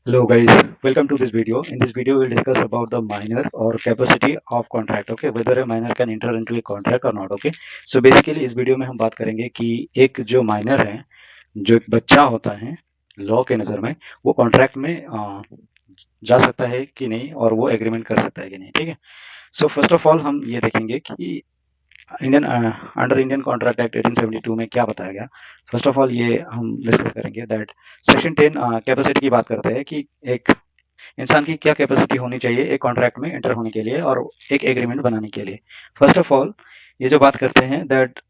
Hello guys, welcome to this video. In this video, we'll discuss about the minor or capacity of contract. Okay, whether a minor can enter into a contract or not. Okay, so basically इस video में हम बात करेंगे कि एक जो minor है, जो एक बच्चा होता है लॉ के नज़र में, वो कॉन्ट्रैक्ट में जा सकता है कि नहीं और वो एग्रीमेंट कर सकता है कि नहीं. ठीक है. सो फर्स्ट ऑफ ऑल हम ये देखेंगे कि Indian under Indian Contract Act 1872 में क्या बताया गया. फर्स्ट ऑफ ऑल ये हम डिस्कस करेंगे दैट सेक्शन 10 कैपेसिटी की बात करते हैं कि एक इंसान की क्या कैपेसिटी होनी चाहिए एक कॉन्ट्रैक्ट में एंटर होने के लिए और एक एग्रीमेंट बनाने के लिए. फर्स्ट ऑफ ऑल ये जो बात करते हैं दैट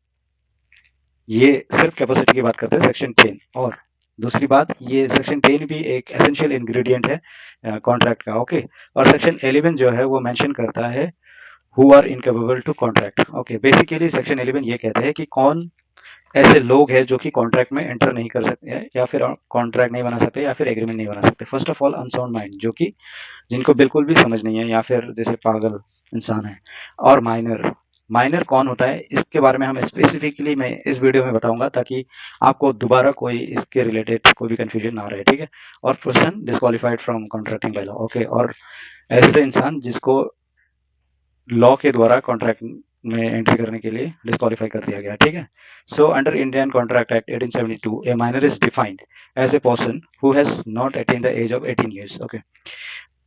ये सिर्फ कैपेसिटी की बात करते हैं सेक्शन 10. और दूसरी बात, ये सेक्शन 10 भी एक एसेंशियल इंग्रेडिएंट है कॉन्ट्रैक्ट का. ओके. और सेक्शन 11 जो है वो मेंशन करता है who are incapable to contract. Okay, basically section 11 ये कहते हैं कि कौन ऐसे लोग हैं जो कि कॉन्ट्रैक्ट में एंटर नहीं कर सकते हैं या फिर कॉन्ट्रैक्ट नहीं बना सकते या फिर एग्रीमेंट नहीं बना सकते. First of all unsound mind, जो कि जिनको बिल्कुल भी समझ नहीं है या फिर जैसे पागल इंसान है. और माइनर, माइनर कौन होता है इसके बारे में हम स्पेसिफिकली मैं इस वीडियो में बताऊंगा ताकि आपको दोबारा कोई इसके रिलेटेड कोई भी कंफ्यूजन ना रहे. ठीक है. और person disqualified from contracting by law. Okay. और ऐसे इंसान जिसको लॉ के द्वारा कॉन्ट्रैक्ट में एंट्री करने के लिए डिस्क्वालीफाई कर दिया गया. ठीक है. So under Indian Contract Act 1872 a minor is defined as a person who has not attain the age of 18 years. Okay.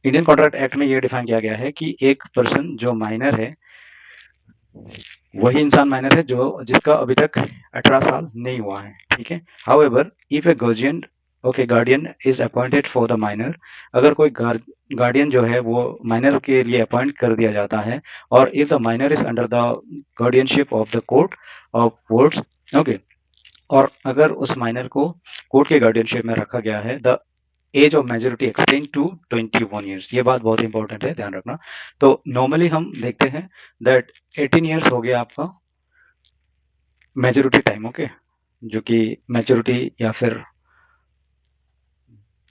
Indian Contract Act में ये डिफाइन किया गया है कि एक पर्सन जो माइनर है वही इंसान माइनर है जो जिसका अभी तक 18 साल नहीं हुआ है. ठीक है. However if a guardian, okay, guardian is appointed for the minor, अगर कोई गार्डियन जो है वो माइनर के लिए अपॉइंट कर दिया जाता है और if the minor is under the guardianship of the court of courts. Okay. और अगर उस माइनर को कोर्ट के गार्डियनशिप में रखा गया है, the age of majority extend to 21 years. ये बात बहुत इंपॉर्टेंट है, ध्यान रखना. तो नॉर्मली हम देखते हैं दैट 18 ईयर्स हो गया आपका मेजोरिटी टाइम. ओके. जो कि मेच्योरिटी या फिर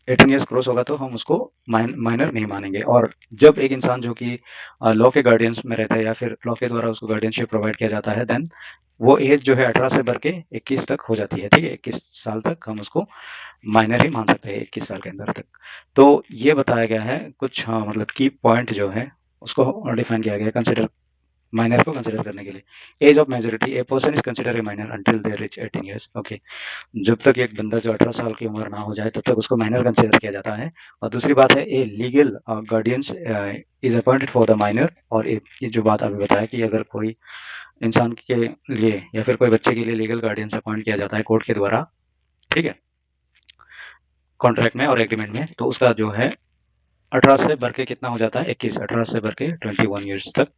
18 ईयर्स क्रॉस होगा तो हम उसको माइनर नहीं मानेंगे. और जब एक इंसान जो कि लॉ के गार्डियंस में रहता है या फिर लॉ के द्वारा उसको गार्डियनशिप प्रोवाइड किया जाता है, देन वो एज जो है 18 से बढ़ के 21 तक हो जाती है. ठीक है. 21 साल तक हम उसको माइनर ही मान सकते हैं, 21 साल के अंदर तक. तो ये बताया गया है कुछ, हाँ, मतलब की पॉइंट जो है उसको डिफाइन किया गया है कंसिडर माइनर को कंसिडर करने के लिए. Age of majority, a person is consider a minor until they reach 18 years. Okay. जब तक एक बंदा जो 18 साल की उम्र ना हो जाए तब तक उसको माइनर कंसिडर किया जाता है. और दूसरी बात है, a legal guardians is appointed for the minor. और ये जो बात अभी बताया कि अगर कोई इंसान के लिए या फिर कोई बच्चे के लिए लीगल गार्डियंस अपॉइंट किया जाता है कोर्ट के द्वारा, ठीक है, कॉन्ट्रैक्ट में और एग्रीमेंट में, तो उसका जो है 18 से बढ़ के कितना हो जाता है, 21. 18 से बढ़ के 21 ईयर्स तक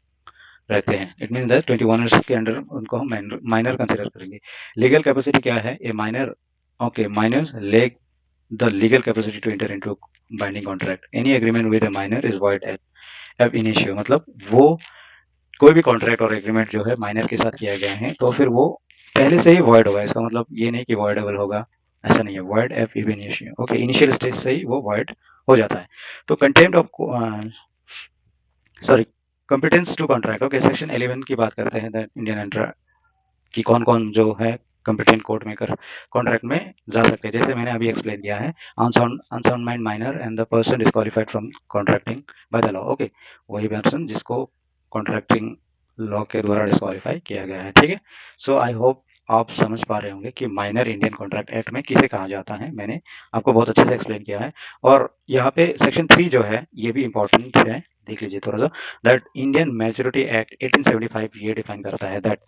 रहते हैं. इट मीन दैट 21 ईयर्स के अंडर उनको हम माइनर कंसिडर करेंगे. लीगल कैपेसिटी क्या है, ए minor, okay, minor leg the legal capacity to enter into binding contract. Any agreement with a minor is void ab initio. मतलब वो कोई भी कॉन्ट्रैक्ट और एग्रीमेंट जो है माइनर के साथ किया गया है तो फिर वो पहले से ही वॉइड होगा. इसका मतलब ये नहीं कि वॉइडेबल होगा, ऐसा नहीं है. Void ab initio. Okay. Initial stage से ही वो वॉइड हो जाता है. तो contempt of, sorry, competence to contract. Okay. Section 11 की बात करते हैं इंडियन एंट्रा कि कौन कौन जो है कॉम्पिटेंट कोर्ट मेकर कॉन्ट्रैक्ट में जा सकते हैं. जैसे मैंने अभी एक्सप्लेन किया है, unsound mind minor and the person disqualified from contracting by the law. Okay. वही पर्सन जिसको कॉन्ट्रैक्टिंग लॉ के द्वारा डिस्क्वालीफाई किया गया है. ठीक है. सो आई होप आप समझ पा रहे होंगे कि माइनर इंडियन कॉन्ट्रैक्ट एक्ट में किसे कहा जाता है. मैंने आपको बहुत अच्छे से एक्सप्लेन किया है. और यहाँ पे सेक्शन 3 जो है ये भी इंपॉर्टेंट है, देख लीजिए थोड़ा सा. दैट इंडियन मेजोरिटी एक्ट 1875 ये डिफाइन करता है that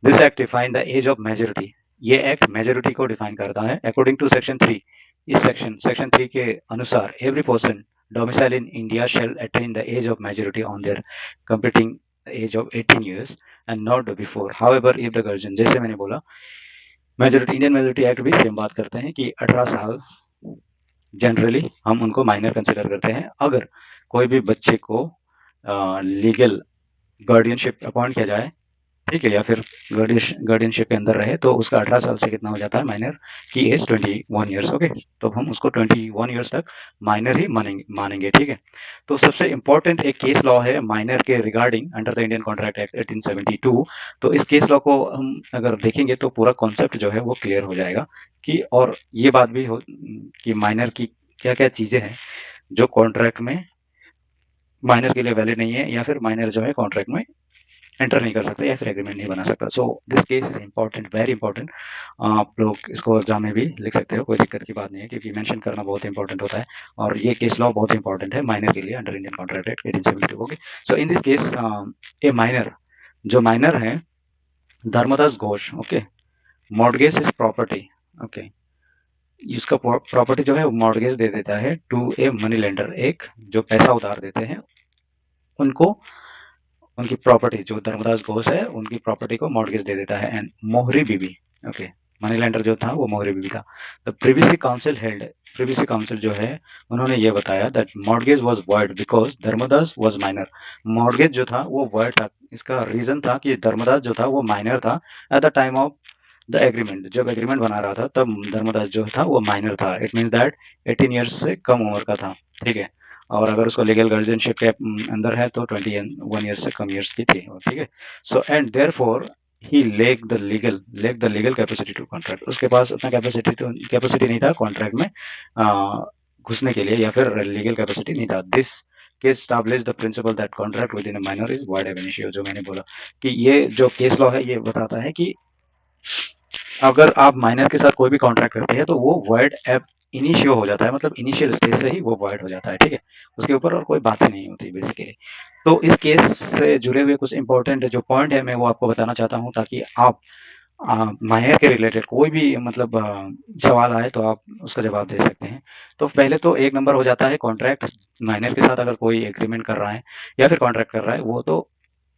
this act define the age of majority. ये एक्ट मेजोरिटी को डिफाइन करता है अकॉर्डिंग टू सेक्शन 3. इस सेक्शन 3 के अनुसार every person domicile in India shall attain the age of majority on their completing age of 18 years and not before. However if the guardian, जैसे मैंने बोला, majority, Indian Majority Act भी same बात करते हैं कि 18 साल जनरली हम उनको माइनर कंसिडर करते हैं. अगर कोई भी बच्चे को लीगल गार्डियनशिप अपॉइंट किया जाए, ठीक है, या फिर गार्डियनशिप के अंदर रहे तो उसका 18 साल से कितना हो जाता है, माइनर की एज 21 ईयर्स. ओके. तो हम उसको 21 ईयर्स तक माइनर ही मानेंगे. ठीक है. तो सबसे इंपॉर्टेंट एक केस लॉ है माइनर के regarding under the Indian Contract Act 1872. तो इस केस लॉ को हम अगर देखेंगे तो पूरा कॉन्सेप्ट जो है वो क्लियर हो जाएगा कि, और ये बात भी हो कि माइनर की क्या क्या चीजें हैं जो कॉन्ट्रैक्ट में माइनर के लिए वैलिड नहीं है, या फिर माइनर जो है कॉन्ट्रैक्ट में एंटर नहीं कर सकता या फिर एग्रीमेंट नहीं बना सकता। So this case is important, very important. आप लोग इसको एग्जाम में भी लिख सकते हो, कोई दिक्कत की बात नहीं है, क्योंकि मेंशन करना बहुत इंपॉर्टेंट होता है। और ये केस लॉ बहुत इंपॉर्टेंट है माइनर के लिए under Indian Contract Act 1872। Okay, so in this case a minor, जो माइनर है Dharmodas Ghose, okay, mortgage is property, okay, इसका प्रॉपर्टी जो है वो मॉर्गेज दे देता है टू ए मनी लेंडर, एक जो पैसा उधार देते हैं उनको, उनकी प्रॉपर्टी जो धर्मदास घोष है उनकी प्रॉपर्टी को मॉर्गेज दे देता है। एंड मोहरी बीबी, ओके, मनी लेंडर जो था वो मोहरी बीबी था। The previously council held, previously council जो है उन्होंने ये बताया that mortgage was void because Dharmodas was minor. Mortgage जो था वो वॉइड था, इसका रीजन था कि धर्मदास जो था वो माइनर था at the time of the agreement. जब एग्रीमेंट बना रहा था तब धर्मदास जो था वो माइनर था। इट मीन्स दैट 18 ईयर्स से कम उम्र का था, ठीक है। और अगर उसको लीगल गार्जियनशिप के अंदर है तो 21 ईयर्स से कम ईयर्स की थी, ठीक है। So and therefore he lack the legal capacity to contract, उसके पास उतना कैपेसिटी नहीं था कॉन्ट्रैक्ट में घुसने के लिए, या फिर लीगल कैपेसिटी नहीं था। This case establish the principal that contract with in a minor is void एब इनिशियो। जो मैंने बोला कि ये जो केस लॉ है ये बताता है कि अगर आप माइनर के साथ कोई भी कॉन्ट्रैक्ट करते हैं तो वो वर्ड एब इनिशियो हो जाता है, मतलब इनिशियल स्टेज से ही वो वर्ड हो जाता है, ठीक है। उसके ऊपर और कोई बातें नहीं होती बेसिकली। तो इस केस से जुड़े हुए कुछ इंपॉर्टेंट जो पॉइंट है मैं वो आपको बताना चाहता हूँ, ताकि आप माइनर के रिलेटेड कोई भी मतलब सवाल आए तो आप उसका जवाब दे सकते हैं। तो पहले तो एक नंबर हो जाता है कॉन्ट्रैक्ट माइनर के साथ, अगर कोई एग्रीमेंट कर रहा है या फिर कॉन्ट्रैक्ट कर रहा है, वो तो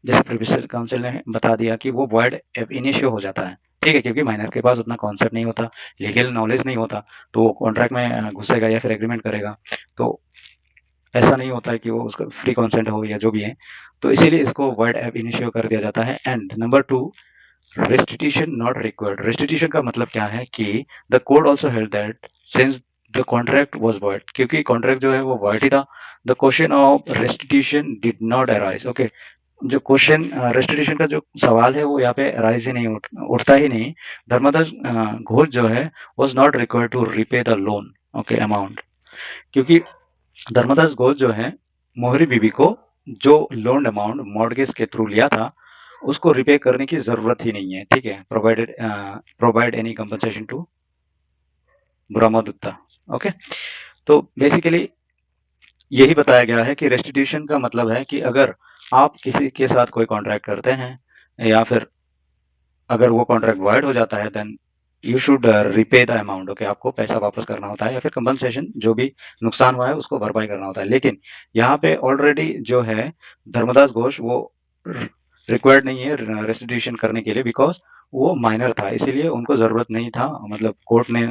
जैसे प्रीवियस काउंसिल ने बता दिया कि वो वर्ड एब इनिशियो हो जाता है, ठीक है, क्योंकि माइनर के पास उतना कॉन्सेप्ट नहीं होता, लीगल नॉलेज नहीं होता, तो वो कॉन्ट्रैक्ट में घुसेगा या फिर एग्रीमेंट करेगा। तो ऐसा नहीं होता है कि वो उसका फ्री कॉन्सेंट हो या जो भी है, तो इसीलिए इसको वर्ड एब इनिशियो कर दिया जाता है। And number 2, restitution not required. Restitution का मतलब क्या है कि the court also held that since the contract was void, क्योंकि कॉन्ट्रैक्ट जो है वो void ही था, the question of restitution did not arise. Okay, जो क्वेश्चन रेस्टिट्यूशन का जो सवाल है वो यहाँ पे राइज ही नहीं उठता ही नहीं। धर्मदास घोष जो है was not required to repay the loan, okay, amount, क्योंकि धर्मदास घोष जो है मोहरी बीबी को जो लोन अमाउंट मॉर्गेज के थ्रू लिया था उसको रिपे करने की जरूरत ही नहीं है, ठीक है। Provide any compensation to Brahmo Dutt, okay. तो बेसिकली यही बताया गया है कि रेस्टिट्यूशन का मतलब है कि अगर आप किसी के साथ कोई कॉन्ट्रैक्ट करते हैं या फिर अगर वो कॉन्ट्रैक्ट वॉइड हो जाता है then you should repay the amount, okay, आपको पैसा वापस करना होता है या फिर कंपनसेशन जो भी नुकसान हुआ है उसको भरपाई करना होता है। लेकिन यहाँ पे ऑलरेडी जो है धर्मदास घोष वो रिक्वायर्ड नहीं है रेस्टिट्यूशन करने के लिए, बिकॉज वो माइनर था, इसीलिए उनको जरूरत नहीं था, मतलब कोर्ट ने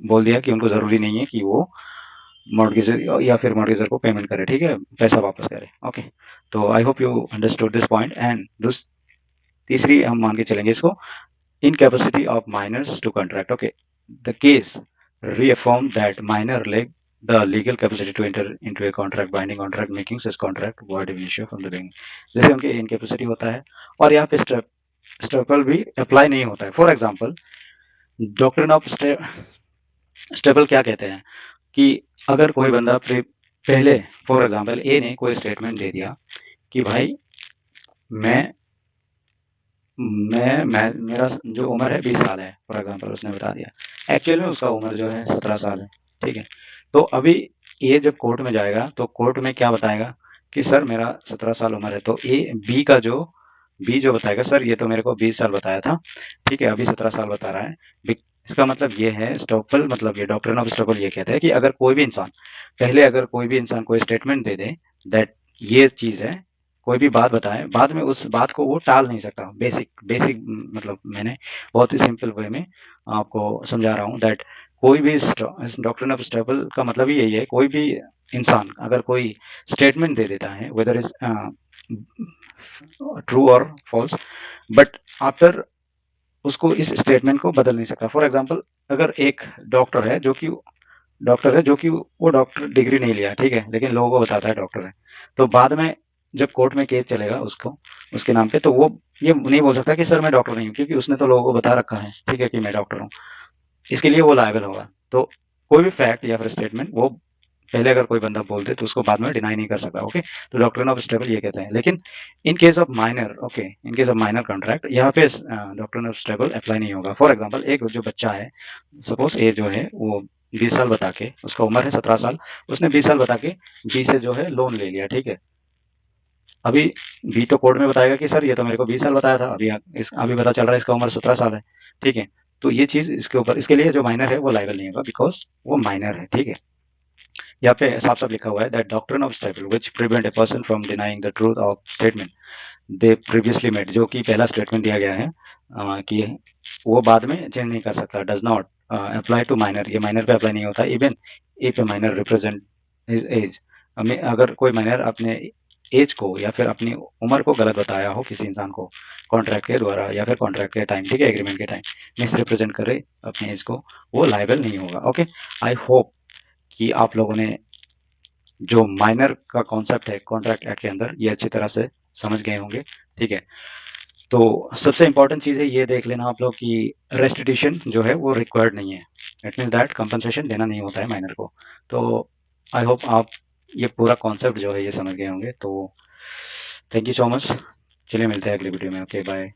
बोल दिया कि उनको जरूरी नहीं है कि वो मॉर्गेजर या फिर मॉर्गेजर को पेमेंट करे, ठीक है, पैसा वापस करे, ओके। तो I hope you understood this point. And तीसरी हम मान के चलेंगे इसको, incapacity of minors to contract, okay. The case reaffirmed that minor lack the legal capacity to enter into a contract, binding contract, making such contract void ab initio from the beginning। जैसे उनके incapacity होता है और यहाँ पे staple भी apply नहीं होता है। For example doctrine of staple क्या कहते हैं कि अगर कोई बंदा पहले फॉर एग्जाम्पल ए ने कोई स्टेटमेंट दे दिया कि भाई मैं मेरा जो उम्र है 20 साल है, फॉर एग्जांपल उसने बता दिया, एक्चुअल में उसका उम्र जो है 17 साल है, ठीक है। तो अभी ये जब कोर्ट में जाएगा तो कोर्ट में क्या बताएगा कि सर मेरा 17 साल उम्र है, तो बी जो बताएगा सर ये तो मेरे को 20 साल बताया था, ठीक है, अभी 17 साल बता रहा है। इसका मतलब ये है स्टॉपल, मतलब ये डॉक्ट्रिन ऑफ स्टॉपल ये कहता है कि अगर कोई भी इंसान कोई स्टेटमेंट दे दे दैट ये चीज है, कोई भी बात बताए, बाद में उस बात को वो टाल नहीं सकता। बेसिक मतलब मैंने बहुत ही सिंपल वे में आपको समझा रहा हूँ दैट कोई भी डॉक्ट्रिन ऑफ स्टेबल का मतलब ही यही है, कोई भी इंसान अगर कोई स्टेटमेंट दे देता है वेदर इज ट्रू और फॉल्स, बट आफ्टर उसको इस स्टेटमेंट को बदल नहीं सकता। फॉर एग्जाम्पल अगर एक डॉक्टर है जो कि वो डॉक्टर डिग्री नहीं लिया, ठीक है, लेकिन लोगों को बताता है डॉक्टर है, तो बाद में जब कोर्ट में केस चलेगा उसके नाम पे, तो वो ये नहीं बोल सकता कि सर मैं डॉक्टर नहीं हूँ, क्योंकि उसने तो लोगों को बता रखा है, ठीक है, कि मैं डॉक्टर हूँ, इसके लिए वो लायबल होगा। तो कोई भी फैक्ट या फिर स्टेटमेंट वो पहले अगर कोई बंदा बोल दे तो उसको बाद में डिनाई नहीं कर सकता। ओके, तो डॉक्ट्रिन ऑफ स्टेबल ये कहते हैं। लेकिन in case of minor, okay, in case of minor contract यहाँ पे डॉक्ट्रिन ऑफ स्टेबल अप्लाई नहीं होगा। फॉर एग्जांपल, एक जो बच्चा है, सपोज ए जो है वो 20 साल बता के, उसका उम्र है 17 साल, उसने 20 साल बता के बी से जो है लोन ले लिया, ठीक है। अभी बी तो कोर्ट में बताएगा कि सर ये तो मेरे को 20 साल बताया था, अभी पता चल रहा है इसका उम्र 17 साल है, ठीक है। तो ये चीज इसके ऊपर, इसके लिए जो माइनर है वो लायबल नहीं होगा, बिकॉज वो माइनर है, ठीक है। यहाँ पे साफ साफ लिखा हुआ है that doctrine of stable which prevent a person from denying the truth of statement they previously made, जो कि पहला स्टेटमेंट दिया गया है कि वो बाद में चेंज नहीं कर सकता, does not apply to minor, ये माइनर पे अप्लाई नहीं होता, even if a minor represent his age. अगर कोई माइनर अपने एज को या फिर अपनी उम्र को गलत बताया हो किसी इंसान को कॉन्ट्रैक्ट के द्वारा या फिर कॉन्ट्रैक्ट के टाइम, ठीक है, एग्रीमेंट के टाइम मिस रिप्रेजेंट करे अपने एज को, वो लाइबल नहीं होगा। ओके, आई होप कि आप लोगों ने जो माइनर का कॉन्सेप्ट है कॉन्ट्रैक्ट एक्ट के अंदर ये अच्छी तरह से समझ गए होंगे, ठीक है। तो सबसे इंपॉर्टेंट चीज़ है ये देख लेना आप लोग कि रेस्टिट्यूशन जो है वो रिक्वायर्ड नहीं है। इट मीन्स दैट कंपनसेशन देना नहीं होता है माइनर को। तो आई होप आप ये पूरा कॉन्सेप्ट जो है ये समझ गए होंगे। तो थैंक यू सो मच। चलिए मिलते हैं अगली वीडियो में। Okay, bye.